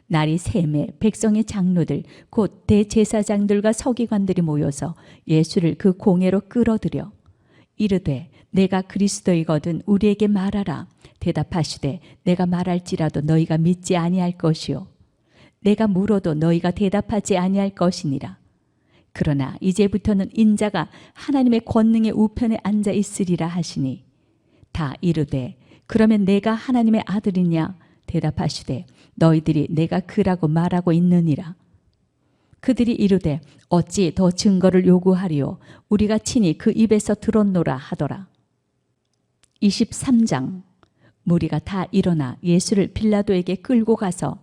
날이 새매 백성의 장로들 곧 대제사장들과 서기관들이 모여서 예수를 그 공회로 끌어들여 이르되 내가 그리스도이거든 우리에게 말하라. 대답하시되 내가 말할지라도 너희가 믿지 아니할 것이요 내가 물어도 너희가 대답하지 아니할 것이니라. 그러나 이제부터는 인자가 하나님의 권능의 우편에 앉아 있으리라 하시니 다 이르되 그러면 내가 하나님의 아들이냐? 대답하시되 너희들이 내가 그라고 말하고 있느니라. 그들이 이르되 어찌 더 증거를 요구하리요? 우리가 친히 그 입에서 들었노라 하더라. 23장. 무리가 다 일어나 예수를 빌라도에게 끌고 가서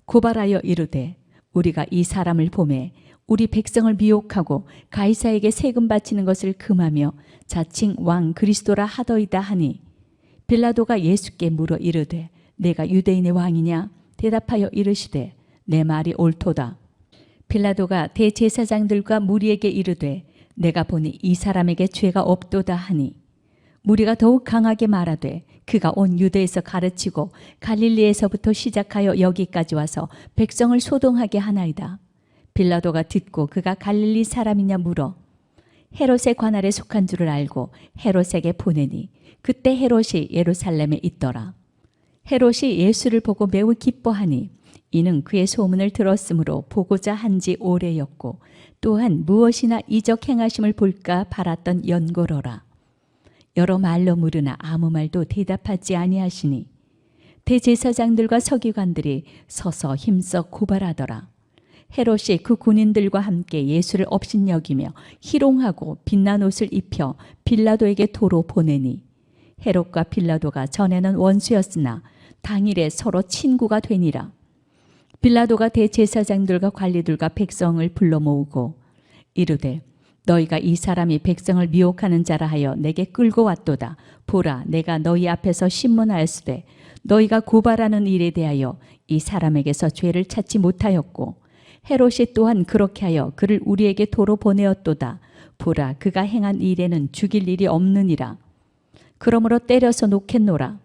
고발하여 이르되 우리가 이 사람을 보매 우리 백성을 미혹하고 가이사에게 세금 바치는 것을 금하며 자칭 왕 그리스도라 하더이다 하니 빌라도가 예수께 물어 이르되 내가 유대인의 왕이냐? 대답하여 이르시되 내 말이 옳도다. 빌라도가 대제사장들과 무리에게 이르되 내가 보니 이 사람에게 죄가 없도다 하니 무리가 더욱 강하게 말하되 그가 온 유대에서 가르치고 갈릴리에서부터 시작하여 여기까지 와서 백성을 소동하게 하나이다. 빌라도가 듣고 그가 갈릴리 사람이냐 물어 헤롯의 관할에 속한 줄을 알고 헤롯에게 보내니 그때 헤롯이 예루살렘에 있더라. 헤롯이 예수를 보고 매우 기뻐하니 이는 그의 소문을 들었으므로 보고자 한지 오래였고 또한 무엇이나 이적 행하심을 볼까 바랐던 연고로라. 여러 말로 물으나 아무 말도 대답하지 아니하시니 대제사장들과 서기관들이 서서 힘써 고발하더라. 헤롯이 그 군인들과 함께 예수를 업신여기며 희롱하고 빛난 옷을 입혀 빌라도에게 도로 보내니 헤롯과 빌라도가 전에는 원수였으나 당일에 서로 친구가 되니라. 빌라도가 대제사장들과 관리들과 백성을 불러 모으고 이르되 너희가 이 사람이 백성을 미혹하는 자라 하여 내게 끌고 왔도다. 보라 내가 너희 앞에서 신문하였으되 너희가 고발하는 일에 대하여 이 사람에게서 죄를 찾지 못하였고 헤롯이 또한 그렇게 하여 그를 우리에게 도로 보내었도다. 보라 그가 행한 일에는 죽일 일이 없느니라. 그러므로 때려서 놓겠노라.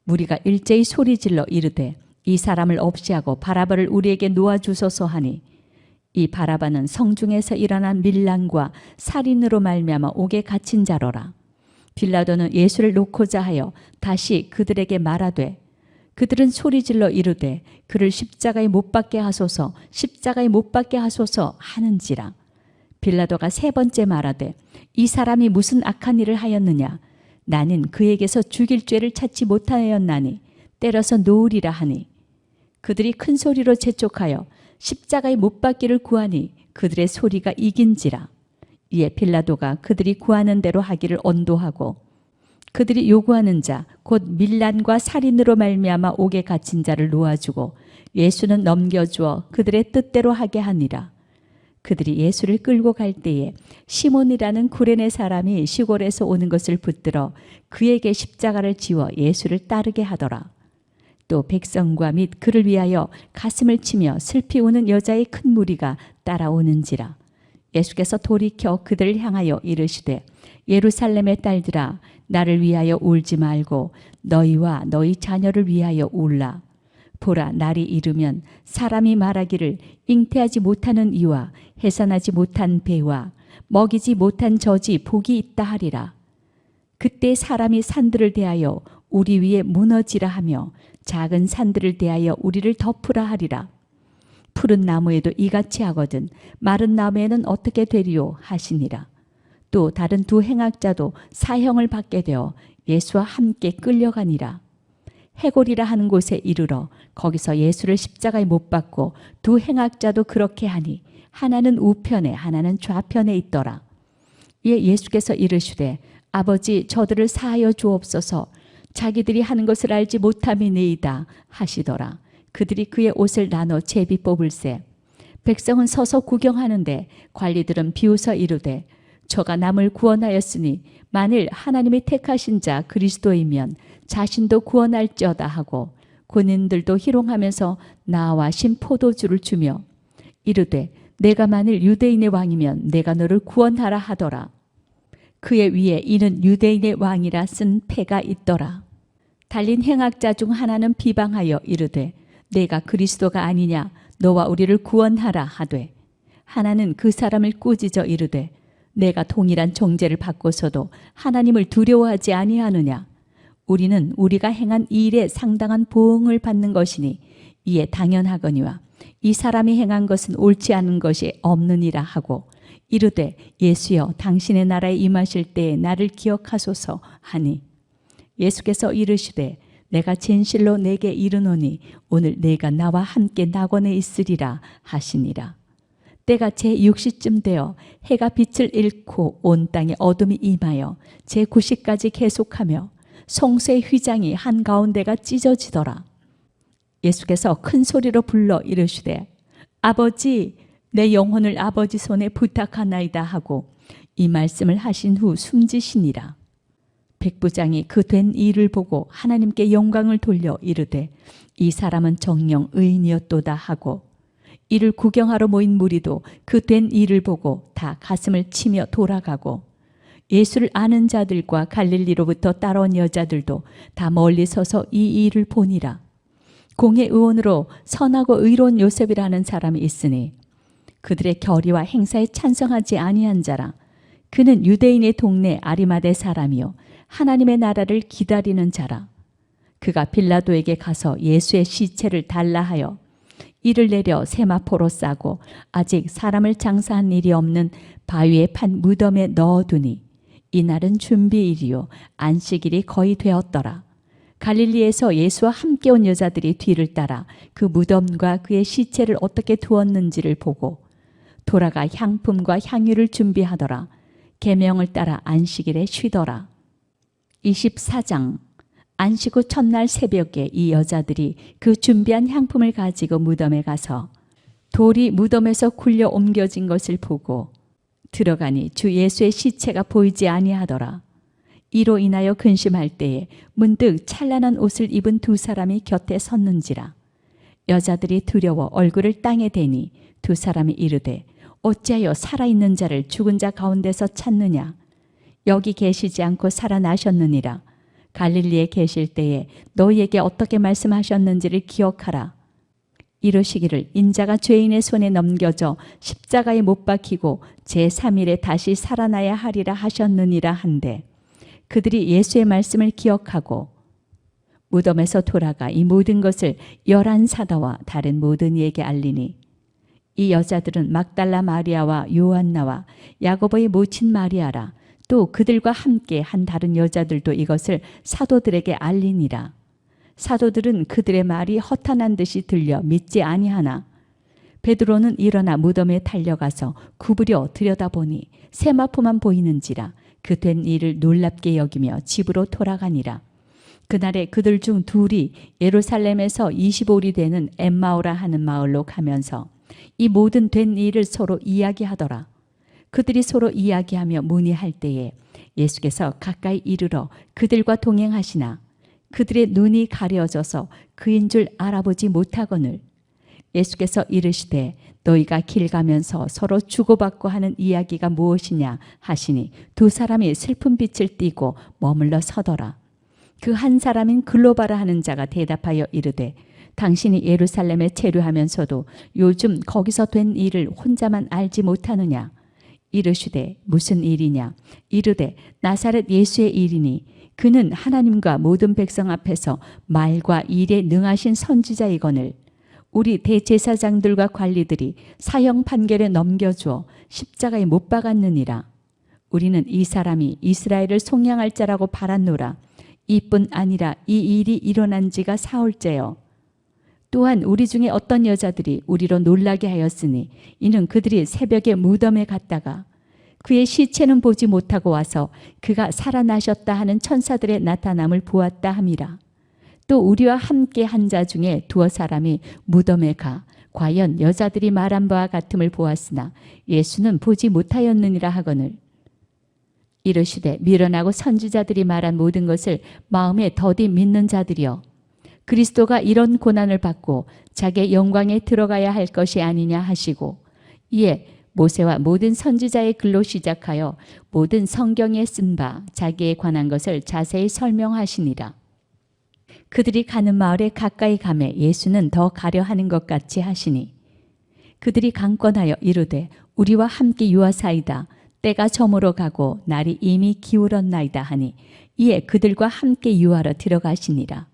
무리가 일제히 소리질러 이르되 이 사람을 없이 하고 바라바를 우리에게 놓아주소서 하니 이 바라바는 성중에서 일어난 밀란과 살인으로 말미암아 옥에 갇힌 자로라. 빌라도는 예수를 놓고자 하여 다시 그들에게 말하되 그들은 소리질러 이르되 그를 십자가에 못 박게 하소서 십자가에 못 박게 하소서 하는지라. 빌라도가 세 번째 말하되 이 사람이 무슨 악한 일을 하였느냐 나는 그에게서 죽일 죄를 찾지 못하였나니 때려서 놓으리라 하니 그들이 큰 소리로 재촉하여 십자가에 못 박기를 구하니 그들의 소리가 이긴지라. 이에 빌라도가 그들이 구하는 대로 하기를 언도하고 그들이 요구하는 자 곧 밀란과 살인으로 말미암아 옥에 갇힌 자를 놓아주고 예수는 넘겨주어 그들의 뜻대로 하게 하니라. 그들이 예수를 끌고 갈 때에 시몬이라는 구레네 사람이 시골에서 오는 것을 붙들어 그에게 십자가를 지워 예수를 따르게 하더라. 또 백성과 및 그를 위하여 가슴을 치며 슬피 우는 여자의 큰 무리가 따라오는지라. 예수께서 돌이켜 그들을 향하여 이르시되 예루살렘의 딸들아 나를 위하여 울지 말고 너희와 너희 자녀를 위하여 울라. 보라 날이 이르면 사람이 말하기를 잉태하지 못하는 이와 해산하지 못한 배와 먹이지 못한 젖이 복이 있다 하리라. 그때 사람이 산들을 대하여 우리 위에 무너지라 하며 작은 산들을 대하여 우리를 덮으라 하리라. 푸른 나무에도 이같이 하거든 마른 나무에는 어떻게 되리요 하시니라. 또 다른 두 행악자도 사형을 받게 되어 예수와 함께 끌려가니라. 해골이라 하는 곳에 이르러 거기서 예수를 십자가에 못 박고 두 행악자도 그렇게 하니 하나는 우편에 하나는 좌편에 있더라. 이에 예수께서 이르시되 아버지 저들을 사하여 주옵소서 자기들이 하는 것을 알지 못함이니이다 하시더라. 그들이 그의 옷을 나눠 제비 뽑을세. 백성은 서서 구경하는데 관리들은 비웃어 이르되 저가 남을 구원하였으니 만일 하나님이 택하신 자 그리스도이면 자신도 구원할지어다 하고 군인들도 희롱하면서 나와 신 포도주를 주며 이르되 내가 만일 유대인의 왕이면 내가 너를 구원하라 하더라. 그의 위에 이는 유대인의 왕이라 쓴 패가 있더라. 달린 행악자 중 하나는 비방하여 이르되 내가 그리스도가 아니냐 너와 우리를 구원하라 하되 하나는 그 사람을 꾸짖어 이르되 내가 동일한 정죄를 받고서도 하나님을 두려워하지 아니하느냐. 우리는 우리가 행한 이 일에 상당한 보응을 받는 것이니 이에 당연하거니와 이 사람이 행한 것은 옳지 않은 것이 없느니라 하고 이르되 예수여 당신의 나라에 임하실 때에 나를 기억하소서 하니 예수께서 이르시되 내가 진실로 내게 이르노니 오늘 내가 나와 함께 낙원에 있으리라 하시니라. 때가 제6시쯤 되어 해가 빛을 잃고 온 땅에 어둠이 임하여 제9시까지 계속하며 성소의 휘장이 한가운데가 찢어지더라. 예수께서 큰 소리로 불러 이르시되 아버지 내 영혼을 아버지 손에 부탁하나이다 하고 이 말씀을 하신 후 숨지시니라. 백부장이 그 된 일을 보고 하나님께 영광을 돌려 이르되 이 사람은 정녕 의인이었도다 하고 이를 구경하러 모인 무리도 그 된 일을 보고 다 가슴을 치며 돌아가고 예수를 아는 자들과 갈릴리로부터 따라온 여자들도 다 멀리 서서 이 일을 보니라. 공회 의원으로 선하고 의로운 요셉이라는 사람이 있으니 그들의 결의와 행사에 찬성하지 아니한 자라. 그는 유대인의 동네 아리마대 사람이요 하나님의 나라를 기다리는 자라. 그가 빌라도에게 가서 예수의 시체를 달라 하여 이를 내려 세마포로 싸고 아직 사람을 장사한 일이 없는 바위에 판 무덤에 넣어두니 이날은 준비일이요 안식일이 거의 되었더라. 갈릴리에서 예수와 함께 온 여자들이 뒤를 따라 그 무덤과 그의 시체를 어떻게 두었는지를 보고 돌아가 향품과 향유를 준비하더라. 계명을 따라 안식일에 쉬더라. 24장. 안식 후 첫날 새벽에 이 여자들이 그 준비한 향품을 가지고 무덤에 가서 돌이 무덤에서 굴려 옮겨진 것을 보고 들어가니 주 예수의 시체가 보이지 아니하더라. 이로 인하여 근심할 때에 문득 찬란한 옷을 입은 두 사람이 곁에 섰는지라. 여자들이 두려워 얼굴을 땅에 대니 두 사람이 이르되 어찌하여 살아있는 자를 죽은 자 가운데서 찾느냐. 여기 계시지 않고 살아나셨느니라. 갈릴리에 계실 때에 너희에게 어떻게 말씀하셨는지를 기억하라. 이르시기를 인자가 죄인의 손에 넘겨져 십자가에 못 박히고 제3일에 다시 살아나야 하리라 하셨느니라 한데 그들이 예수의 말씀을 기억하고 무덤에서 돌아가 이 모든 것을 11사도와 다른 모든 이에게 알리니 이 여자들은 막달라 마리아와 요한나와 야고보의 모친 마리아라. 또 그들과 함께 한 다른 여자들도 이것을 사도들에게 알리니라. 사도들은 그들의 말이 허탄한 듯이 들려 믿지 아니하나 베드로는 일어나 무덤에 달려가서 구부려 들여다보니 세마포만 보이는지라 그 된 일을 놀랍게 여기며 집으로 돌아가니라. 그날에 그들 중 둘이 예루살렘에서 25리 되는 엠마오라 하는 마을로 가면서 이 모든 된 일을 서로 이야기하더라. 그들이 서로 이야기하며 문의할 때에 예수께서 가까이 이르러 그들과 동행하시나 그들의 눈이 가려져서 그인 줄 알아보지 못하거늘 예수께서 이르시되 너희가 길 가면서 서로 주고받고 하는 이야기가 무엇이냐 하시니 두 사람이 슬픈 빛을 띠고 머물러 서더라. 그 한 사람인 글로바라 하는 자가 대답하여 이르되 당신이 예루살렘에 체류하면서도 요즘 거기서 된 일을 혼자만 알지 못하느냐. 이르시되 무슨 일이냐. 이르되 나사렛 예수의 일이니 그는 하나님과 모든 백성 앞에서 말과 일에 능하신 선지자이거늘 우리 대제사장들과 관리들이 사형 판결에 넘겨주어 십자가에 못 박았느니라. 우리는 이 사람이 이스라엘을 속량할 자라고 바랐노라. 이뿐 아니라 이 일이 일어난 지가 사흘째요. 또한 우리 중에 어떤 여자들이 우리로 놀라게 하였으니 이는 그들이 새벽에 무덤에 갔다가 그의 시체는 보지 못하고 와서 그가 살아나셨다 하는 천사들의 나타남을 보았다 함이라. 또 우리와 함께 한 자 중에 두어 사람이 무덤에 가 과연 여자들이 말한 바와 같음을 보았으나 예수는 보지 못하였느니라 하거늘 이르시되 미련하고 선지자들이 말한 모든 것을 마음에 더디 믿는 자들이여 그리스도가 이런 고난을 받고 자기의 영광에 들어가야 할 것이 아니냐 하시고 이에 모세와 모든 선지자의 글로 시작하여 모든 성경에 쓴 바 자기에 관한 것을 자세히 설명하시니라. 그들이 가는 마을에 가까이 가매 예수는 더 가려 하는 것 같이 하시니 그들이 강권하여 이르되 우리와 함께 유하사이다. 때가 저물어 가고 날이 이미 기울었나이다 하니 이에 그들과 함께 유하러 들어가시니라.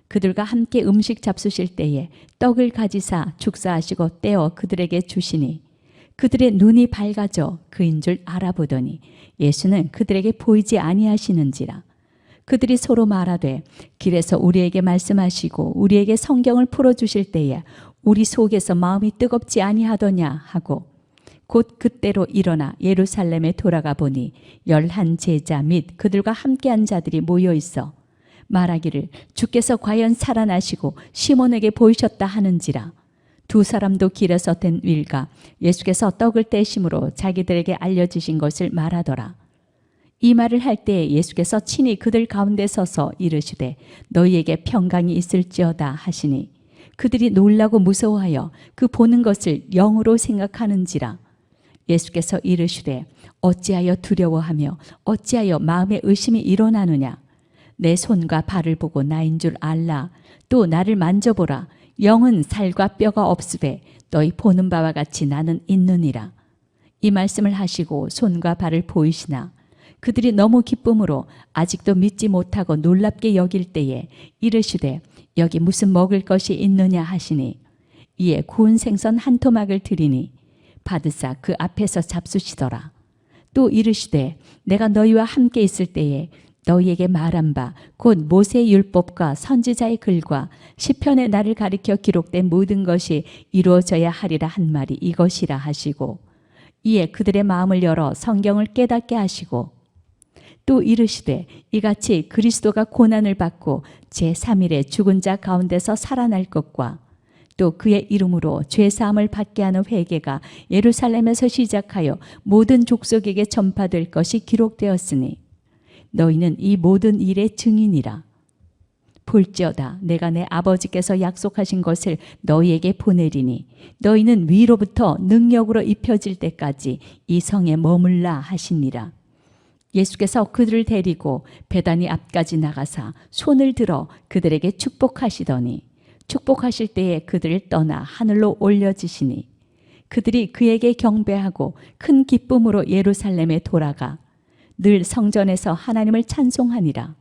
그들과 함께 음식 잡수실 때에 떡을 가지사 축사하시고 떼어 그들에게 주시니 그들의 눈이 밝아져 그인 줄 알아보더니 예수는 그들에게 보이지 아니하시는지라. 그들이 서로 말하되 길에서 우리에게 말씀하시고 우리에게 성경을 풀어주실 때에 우리 속에서 마음이 뜨겁지 아니하더냐 하고 곧 그때로 일어나 예루살렘에 돌아가 보니 11 제자 및 그들과 함께한 자들이 모여 있어 말하기를 주께서 과연 살아나시고 시몬에게 보이셨다 하는지라. 두 사람도 길에서 된 일과 예수께서 떡을 떼심으로 자기들에게 알려주신 것을 말하더라. 이 말을 할 때에 예수께서 친히 그들 가운데 서서 이르시되 너희에게 평강이 있을지어다 하시니 그들이 놀라고 무서워하여 그 보는 것을 영으로 생각하는지라. 예수께서 이르시되 어찌하여 두려워하며 어찌하여 마음에 의심이 일어나느냐. 내 손과 발을 보고 나인 줄 알라. 또 나를 만져보라. 영은 살과 뼈가 없으되 너희 보는 바와 같이 나는 있느니라. 이 말씀을 하시고 손과 발을 보이시나 그들이 너무 기쁨으로 아직도 믿지 못하고 놀랍게 여길 때에 이르시되 여기 무슨 먹을 것이 있느냐 하시니 이에 구운 생선 한 토막을 드리니 받으사 그 앞에서 잡수시더라. 또 이르시되 내가 너희와 함께 있을 때에 너희에게 말한 바 곧 모세의 율법과 선지자의 글과 시편에 나를 가리켜 기록된 모든 것이 이루어져야 하리라 한 말이 이것이라 하시고 이에 그들의 마음을 열어 성경을 깨닫게 하시고 또 이르시되 이같이 그리스도가 고난을 받고 제3일에 죽은 자 가운데서 살아날 것과 또 그의 이름으로 죄사함을 받게 하는 회개가 예루살렘에서 시작하여 모든 족속에게 전파될 것이 기록되었으니 너희는 이 모든 일의 증인이라. 볼지어다 내가 내 아버지께서 약속하신 것을 너희에게 보내리니 너희는 위로부터 능력으로 입혀질 때까지 이 성에 머물라 하시니라. 예수께서 그들을 데리고 베다니 앞까지 나가사 손을 들어 그들에게 축복하시더니 축복하실 때에 그들을 떠나 하늘로 올려지시니 그들이 그에게 경배하고 큰 기쁨으로 예루살렘에 돌아가 늘 성전에서 하나님을 찬송하니라.